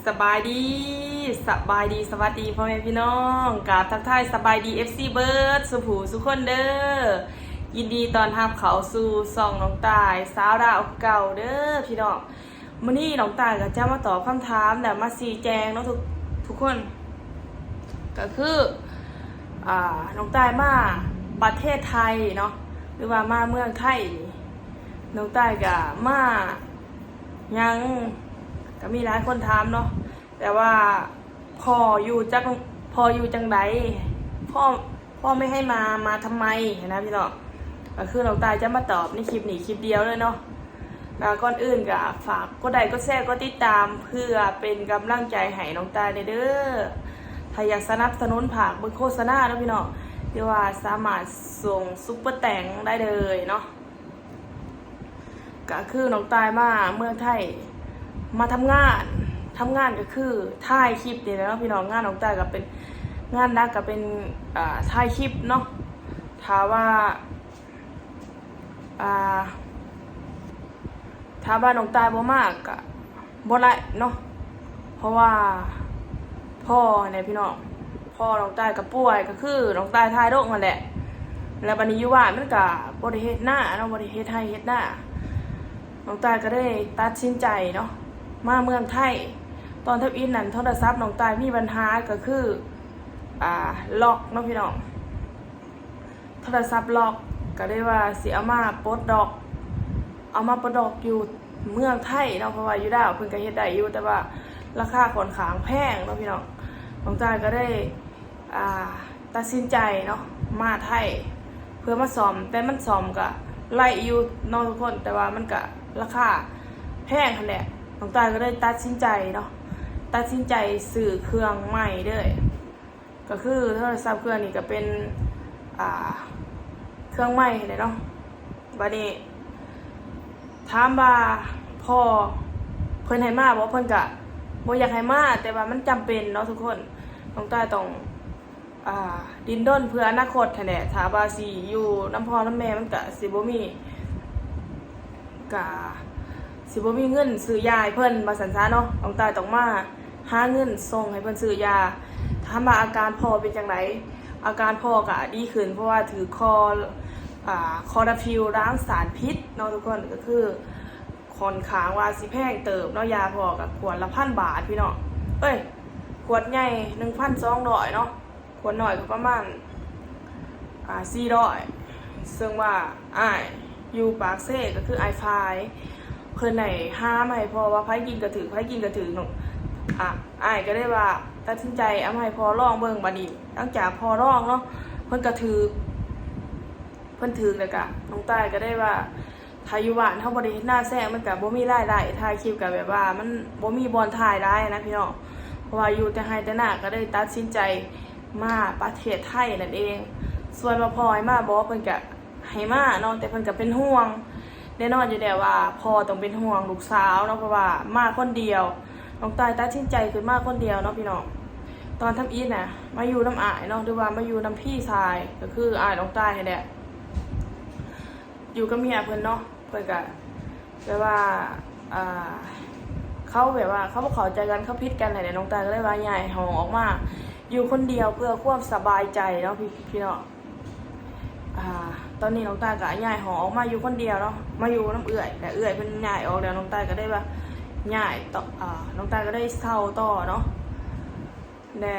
สบายดีสบายดีสวัสดีพ่อแม่พี่น้องกราบทักทายสบายดี FC เบิร์ดสุผูสุคนเด้อยินดีตอนรับเขาสู่ส่องน้องตายสาวดาวเก่าเด้อพี่น้องมื้อนี้น้องตายก็จะมาตอบคำถามและมาชี้แจงเนาะทุกคนก็คือน้องตายมาประเทศไทยเนาะหรือว่ามาเมืองไทยน้องตายก็มายังก็มีหลายคนถามเนาะแต่ว่าพ่ออยู่จังใดพ่อไม่ให้มาทำไมนะพี่น้องก็คือน้องตายจะมาตอบในคลิปนี้คลิปเดียวเลยเนาะแล้วก่อนอื่นก็ฝากกดไลค์กดแชร์กดติดตามเพื่อเป็นกำลังใจให้น้องตายเด้อถ้าอยากสนับสนุนผักบนโฆษณาแล้วพี่น้องที่ว่าสามารถส่งซุปเปอร์แต่งได้เลยเนาะก็คือน้องตายมาเมืองไทยมาทำงานก็คือถ่ายคลิปนี่แหละเนาะพี่น้องงานน้องตายก็เป็นงานนักก็เป็นถ่ายคลิปเนาะถ้าว่าน้องตายบ่มากก็บ่ได้เนาะเพราะว่าพ่อเนี่ยพี่น้องพ่อน้องตายก็ป่วยก็คือน้องตายถ่ายโรคนั่นแหละแล้วบัดนี้อยู่บ้านมันก็บ่ได้เฮ็ดหน้าเนาะบ่ได้เฮ็ดให้เฮ็ดหน้าน้องตายก็ได้ตัดสินใจเนาะมาเมืองไทยตอนทับอินนั่นโทรศัพท์น้องตายมีปัญหาก็คือล็อกเนาะพี่น้องโทรศัพท์ล็อกก็ได้ว่าสิเอามาปลดล็อกอยู่เมืองไทยเนาะเพราะว่าอยู่ดาวเพิ่นก็เฮ็ดได้อยู่แต่ว่าราคาค่อนข้างแพงเนาะพี่น้องน้องตายก็ได้ตัดสินใจเนาะมาไทยเพื่อมาซ่อมแต่มันซ่อมก็ไล่อยู่เนาะทุกคนแต่ว่ามันก็ราคาแพงคั่นแหละน้องตายก็ได้ตัดสินใจเนาะตัดสินใจซื้อเครื่องใหม่เด้อก็คือโทรศัพท์เครื่องนี้ก็เป็นเครื่องใหม่เนาะบัดนี้ถามว่าพ่อเพิ่นให้มาบ่เพิ่นก็บ่อยากให้มาแต่ว่ามันจำเป็นเนาะทุกคนน้องตายต้องดิ้นรนเพื่ออนาคตแท้ๆถ้าว่าสิอยู่นำพ่อนำแม่มันก็สิบ่มีเงินซื้อยาให้เพิ่นมาสันซาเนาะน้องตายต้องมาหาเงินส่งให้เพิ่นซื้อยาถามว่าอาการพ่อเป็นจังไดอาการพ่อก็ดีขึ้นเพราะว่าถือคอร์ดาฟิลล้างสารพิษเนาะทุกคนก็คือค่อนข้างว่าสิแพงเติบเนาะยาพ่อก็ขวดละ1,000 บาทพี่น้องขวดใหญ่ 1,200 เนาะขวดน้อยก็ประมาณ400ซึ่งว่าอยู่ปากเซ่ก็คือไฟเพิ่นไหนห้ามให้พ่อว่าไผกินก็ถือเนาะก็ได้ว่าตัดสินใจเอาให้พ่อลองเบิ่งบัดนี้หลังจากพ่อลองเนาะเพิ่นแล้วก็น้องตายก็ได้ว่าถ้าอยู่บ้านเฮาบ่ได้เฮ็ดหน้าแซงมันก็บ่มีรายได้ถ่ายคลิปก็แบบว่ามันบ่มีบอลถ่ายได้นะพี่น้องเพราะว่าอยู่แต่ให้แต่หน้าก็ได้ตัดสินใจมาประเทศไทยนั่นเองส่วนว่าพ่อให้มาบ่เพิ่นก็ให้มาเนาะแต่เพิ่นก็เป็นห่วงแน่นอนอยู่แล้วว่าพ่อต้องเป็นห่วงลูกสาวเนาะเพราะว่ามาคนเดียวน้องตายตัดสินใจขึ้นมาคนเดียวเนาะพี่น้องตอนทำอีทน่ะมาอยู่น้ำอ้ายเนาะหรือว่ามาอยู่น้ำพี่ชายก็คืออ้ายน้องตายนี่แหละอยู่กับเมียเพิ่นเนาะเพิ่นก็แบบว่าเขาแบบว่าเขาบ่เข้าใจกันเขาผิดกันนั่นแหละน้องตายก็เลยว่าย้ายห้องออกมาอยู่คนเดียวเพื่อความสบายใจเนาะพี่น้องตอนนี้น้องตายก็ย้ายหอออกมาอยู่คนเดียวเนาะมาอยู่น้ำเอื่อยแต่เอื่อยเพิ่นย้ายออกแล้วน้องตายก็ได้ว่าย้ายต่อน้องตายก็ได้เช่าต่อเนาะแต่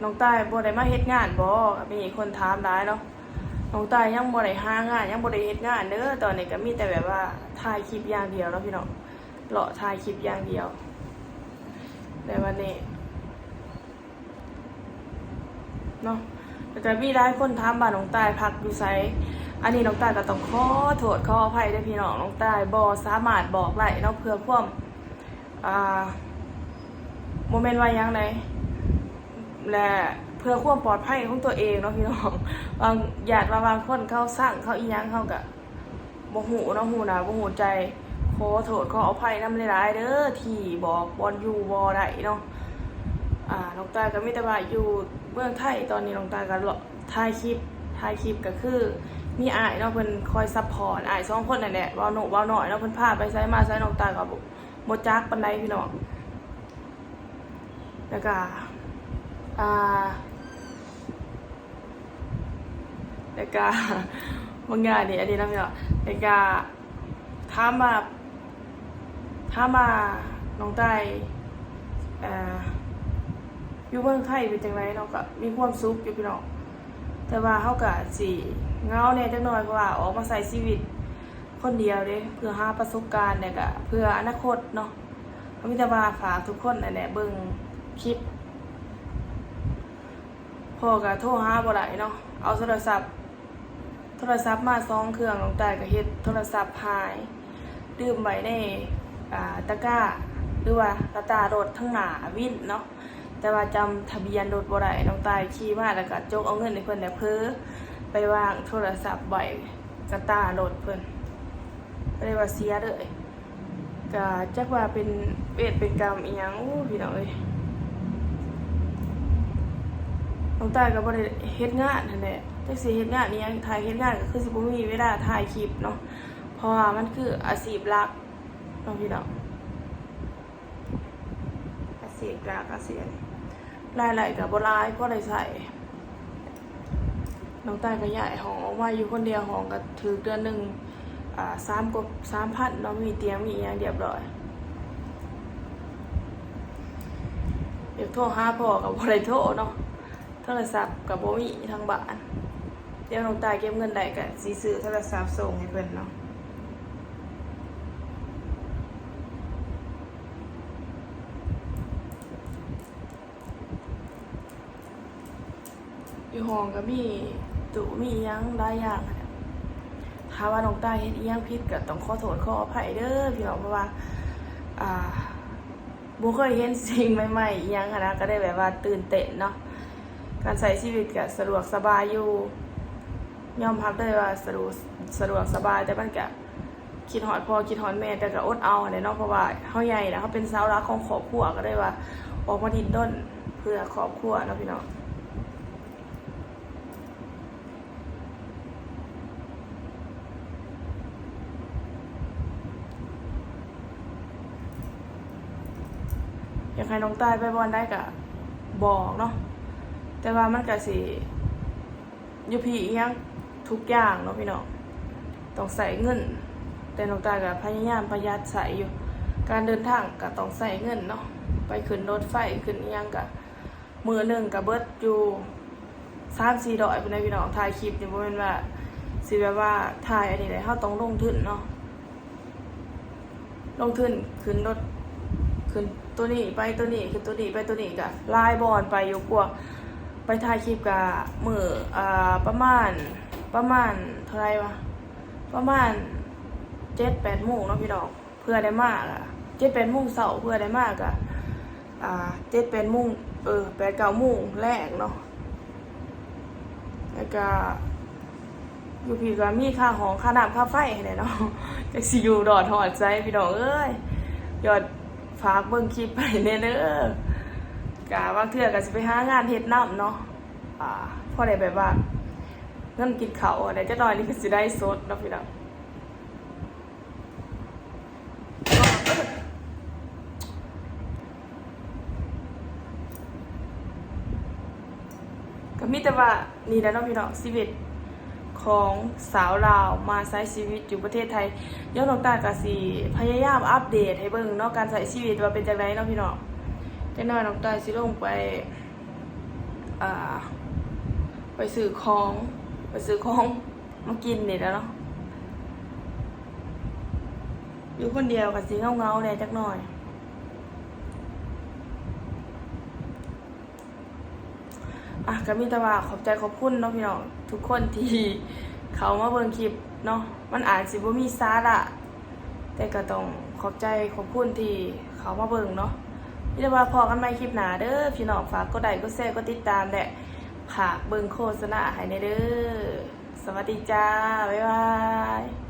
น้องตายบ่ได้มาเฮ็ดงานบ่มีคนถามหลายเนาะน้องตายยังบ่ได้หางานยังบ่ได้เฮ็ดงานเด้อตอนนี้ก็มีแต่แบบว่าถ่ายคลิปอย่างเดียวเนาะพี่น้องเลาะถ่ายคลิปอย่างเดียวในวันนี้เนาะแต่ก็มีหลายคนถามว่าน้องตายพักอยู่ไสอันนี้น้องตายก็ต้องขอโทษขออภัยด้วยพี่น้องน้องตายบ่สามารถบอกได้เนาะเพื่อความโมเมนต์ว่ายังไงและเพื่อความปลอดภัยของตัวเองเนาะพี่น้องบางคนเขาสั่งเขาอีหยังเขาก็บ่ฮู้เนาะฮู้นะบ่ฮู้ใจขอโทษขออภัยนำหลายๆเด้อที่บอกบ่อยู่บ่ได้เนาะน้องตายก็มีแต่ว่าอยู่เมืองไทยตอนนี้น้องตายก็ถ่ายคลิปก็คือมีอ้ายเนาะเพิ่นคอยซัพพอร์ตอ้าย2คนนั่นแหละเว้าหน่อยเนาะเพิ่นพาไปไสมาไสน้องตายก็บ่จักปานใดพี่น้อง แล้วก็แล้วก็บางอย่างนี่อันนี้นะพี่น้องแล้วก็ถ้ามาน้องใต้อยู่เมืองไทยเป็นจังไรเนาะก็มีความสุขอยู่พี่น้องแต่ว่าเขาก็สิเงาเนี่ยจังหน่อยเพราะว่าออกมาใส่ชีวิตคนเดียวเด้เพื่อหาประสบการณ์เนี่ยก็เพื่ออนาคตเนาะเขามีแต่ว่าฝากทุกคนนั่นแหละเบิ่งคลิปพ่อก็โทรหาบ่ได้เนาะเอาโทรศัพท์มา2เครื่องน้องใต้ก็เฮ็ดโทรศัพท์หายลืมไว้ในตะกร้าหรือว่ากระตารถทั้งหน้าวินเนาะแต่ว่าจำทะเบียนรถบ่ได้น้องใต้ขี่มาแล้วก็จกเอาเงินให้เพิ่นได้เพ้อไปวางโทรศัพท์ไว้กระตารถเพิ่นก็เลยว่าเสียเลยก็จักว่าเป็นเวรเป็นกรรมอีหยังพี่น้องเอ้ยน้องใต้ก็บ่ได้เฮ็ดงานนั่นแหละจักสิเฮ็ดงานอีหยังถ่ายเฮ็ดงานก็คือสิบ่มีเวลาถ่ายคลิปเนาะเพราะว่ามันคืออาชีพหลักเนาะพี่น้องอาชีพหลักอาชีพรายก็บ่หลายพอได้ใช้น้องใต้ก็ย้ายห้องออกมาอยู่คนเดียวห้องก็ถือเดือนนึง3,000เนาะมีเตียงมีอีหยังเรียบร้อยอยากโทรหาพ่อก็บ่ได้โทรเนาะโทรศัพท์ก็บ่มีทางบ้านเดี๋ยวน้องใต้เก็บเงินได้ก็สิซื้อโทรศัพท์ส่งให้เพิ่นเนาะอยู่ห้องก็มีตู้มีอีหยังหลายอย่างถ้าว่าน้องใต้เฮ็ดอีหยังผิดก็ต้องขอโทษขออภัยเด้อพี่น้องเพราะว่าบ่เคยเห็นสิ่งใหม่ๆอีหยังนะก็ได้แบบว่าตื่นเต้นเนาะการใช้ชีวิตก็สะดวกสบายอยู่ยอมรับได้ว่าสะดวกสบายแต่มันก็คิดฮอดพ่อคิดฮอดแม่แต่ก็อดเอาเนาะเพราะว่าเฮาใหญ่แล้วเฮาเป็นเสาหลักของครอบครัวก็ได้ว่าออกมาดิ้นรนเพื่อครอบครัวเนาะพี่น้องอยากให้น้องใต้ไปบอลได้ก็บอกเนาะแต่ว่ามันก็สิอยู่พี่อีหยังทุกอย่างเนาะพี่น้องต้องใส่เงินแต่น้องใต้ก็พยายามประหยัดใส่อยู่การเดินทางก็ต้องใส่เงินเนาะไปขึ้นรถไฟขึ้นอีหยังก็มื้อนึงก็เบิดอยู่3-4 ดอกพุ่นน่ะพี่น้องถ่ายคลิปนี่บ่แม่นว่าสิแบบว่าถ่ายอันนี้ได้เฮาต้องลงทุนเนาะลงทุนขึ้นรถขึ้นตัวนี้ไปตัวนี้ขึ้นตัวนี้ไปตัวนี้ก็ลายบอลไปอยู่กว่าไปถ่ายคลิปก็มื้อประมาณเท่าไหร่วะประมาณ 7-8 โมงเนาะพี่น้องเพื่อได้มากอ่ะ 7-8 โมงเช้าเพื่อได้มากอ่ะ7-8 โมง8-9 โมงแรกเนาะแล้วก็อยู่พี่ก็มีค่าห้องค่าน้ำค่าไฟให้เนาะจักสิอยู่ดอดหอดใจพี่น้องเอ้ยยอดฝากเบิ่งคลิปไปเด้อกะบางเทื่อก็สิไปหางานเฮ็ดน้ำเนาะพอได้แบบว่าเงินกินข้าวได้จักหน่อยนี่ก็สิได้สดเนาะพี่น้องก็มีแต่ว่านี่แหละเนาะพี่น้องชีวิตของสาวลาวมาใช้ชีวิตอยู่ประเทศไทยย้อนน้องตาก็สิพยายามอัปเดตให้เบิ่งเนาะการใช้ชีวิตว่าเป็นจังไดเนาะพี่น้องจังน้อยน้องตาสิลงไปไปซื้อของมากินนี่แหล้วเนาะอยู่คนเดียวก็สิเงาๆแน่จักหน่อยก็มีแต่ว่าขอบใจขอบคุณเนาะพี่น้องทุกคนที่เขามาเบิ่งคลิปเนาะมันอาจสิบ่มีสาระแต่ก็ต้องขอบใจขอบคุณที่เขามาเบิ่งเนาะมีแต่ว่าพอกันใหม่คลิปหน้าเด้อพี่น้องฝากกดไลค์กดแชร์กดติดตามและฝากเบิ่งโฆษณาให้เด้อสวัสดีจ้าบ๊ายบาย